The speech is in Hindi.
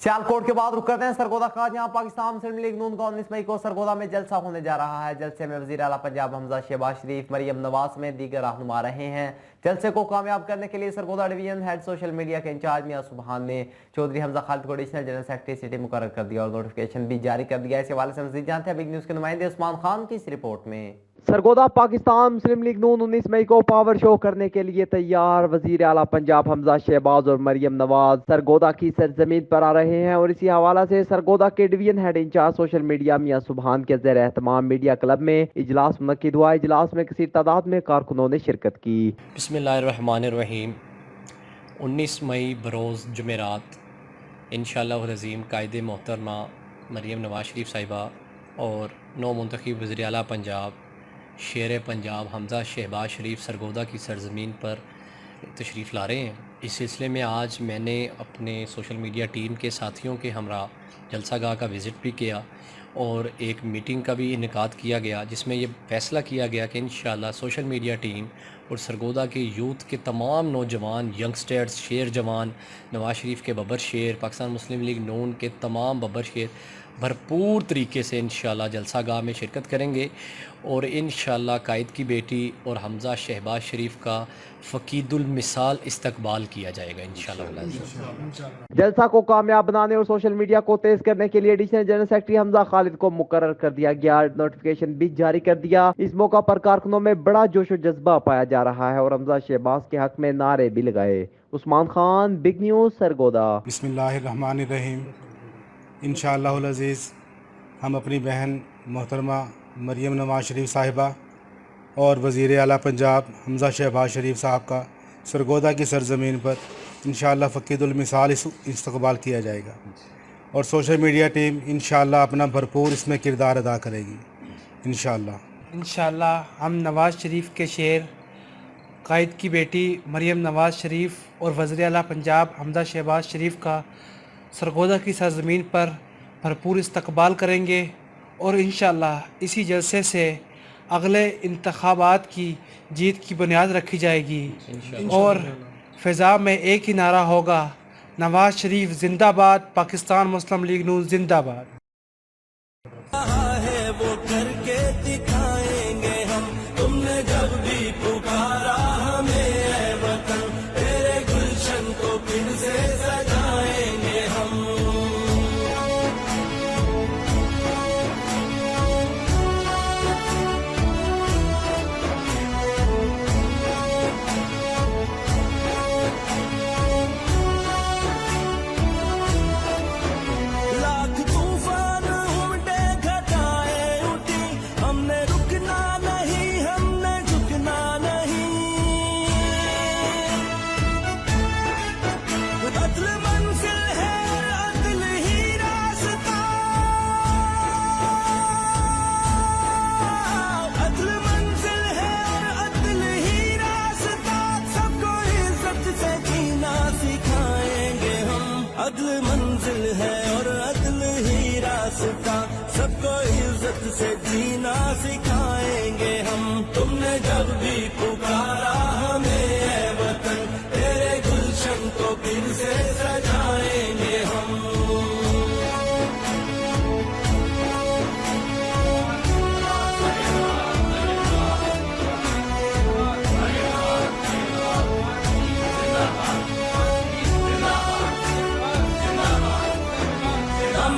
सियालकोट के बाद रुक करते हैं सरगोदा का, जहां पाकिस्तान मुस्लिम लीग नून का 19 मई को सरगोदा में जलसा होने जा रहा है। जलसे में वजीर आला पंजाब हमजा शहबाज शरीफ, मरियम नवाज में दीगर रहनुमा रहे हैं। जलसे को कामयाब करने के लिए Sargodha division head social media के इंचार्ज मियां सुबहान ने चौधरी हमजा खालिद को एडिशनल जनरल सेक्रेटरी सिटी मुकर्रर कर दिया और नोटिफिकेशन भी जारी कर दिया। इस हवाले से मजीद जानते हैं बिग न्यूज के नुमाइंदे उस्मान खान की इस रिपोर्ट में। सरगोदा पाकिस्तान मुस्लिम लीग नून 19 मई को पावर शो करने के लिए तैयार। वजीर आला पंजाब हमजा शहबाज और मरियम नवाज सरगोदा की सरजमीन पर आ रहे हैं और इसी हवाला से सरगोदा के division head incharge social media मियां सुबहान के ज़ेर एहतमाम मीडिया क्लब में इजलास मुनक्किद हुआ। इजलास में कसीर तादाद में कारकुनों ने शिरकत की। बिस्मिल्लाहिर्रहमानिर्रहीम। 19 मई बरोज़ जुमेरात इंशाअल्लाह रज़ीम कायदे मोहतरमा मरियम नवाज शरीफ साहिबा और नौ मुंतखब वज़ीर आला पंजाब शेर पंजाब हमजा शहबाज शरीफ सरगोदा की सरज़मीन पर तशरीफ़ ला रहे हैं। इस सिलसिले में आज मैंने अपने सोशल मीडिया टीम के साथियों के हमरा जलसागाह का विज़िट भी किया और एक मीटिंग का भी इनेकाद किया गया, जिसमें ये फ़ैसला किया गया कि इंशाअल्लाह सोशल मीडिया टीम और सरगोदा के यूथ के तमाम नौजवान यंगस्टर्स, शेर जवान, नवाज शरीफ के बब्बर शेर, पाकिस्तान मुस्लिम लीग नून के तमाम बब्बर शेर भरपूर तरीके से इंशाअल्लाह जलसागाह में शिरकत करेंगे और इंशाअल्लाह कायद की बेटी और हमजा शहबाज शरीफ का फ़कीदुल मिसाल इस्तकबाल किया जाएगा इंशाअल्लाह। जलसा को कामयाब बनाने और सोशल मीडिया को तेज करने के लिए additional general secretary Hamza Khalid को मुकर्रर कर दिया गया, नोटिफिकेशन भी जारी कर दिया। इस मौका पर कारकुनों में बड़ा जोश और जज्बा पाया जा रहा है और हमजा शहबाज के हक में नारे भी लगाए। Usman Khan, big news, Sargodha. बिस्मिल्लाहिर्रहमानिर्रहीम। इंशाअल्लाहुल अज़ीज़ हम अपनी बहन मोहतरमा मरियम नवाज शरीफ साहिबा और वज़ीर आला पंजाब हमजा शहबाज शरीफ साहब का सरगोदा की सरज़मीन पर इंशाअल्लाह फ़कीदुल मिसाल इस्तकबाल किया जाएगा और सोशल मीडिया टीम इंशाअल्लाह अपना भरपूर इसमें किरदार अदा करेगी इंशाअल्लाह। हम नवाज़ शरीफ के शेर, कायद की बेटी मरियम नवाज शरीफ और वज़ीर आला पंजाब हमजा शहबाज शरीफ का सरगोदा की सरज़मीन पर भरपूर इस्तकबाल करेंगे और इंशाअल्लाह इसी जलसे से अगले इंतखाबात की जीत की बुनियाद रखी जाएगी और फ़िज़ा में एक ही नारा होगा, नवाज शरीफ जिंदाबाद, पाकिस्तान मुस्लिम लीग नून जिंदाबाद। वो करके दिखाएंगे हम, तुमने जब भी पुकारा हमें ऐ वतन, तेरे गुलशन को फिर से सजाएंगे हम। लाख तूफान उमटे, घटाए उठी, हमने रुकना नहीं, हमने झुकना नहीं। अदल मंजिल है और अदल ही रास्ता, अदल मंजिल है और अदल ही रास्ता, सबको इज्जत से जीना सिखाएंगे हम। अदल मंजिल है और अदल ही रास्ता, सबको इज्जत से जीना सिखाएंगे हम। तुमने जब भी पुकारा हमें ऐ वतन, तेरे गुलशन को फिर से सजाएंगे हम। हम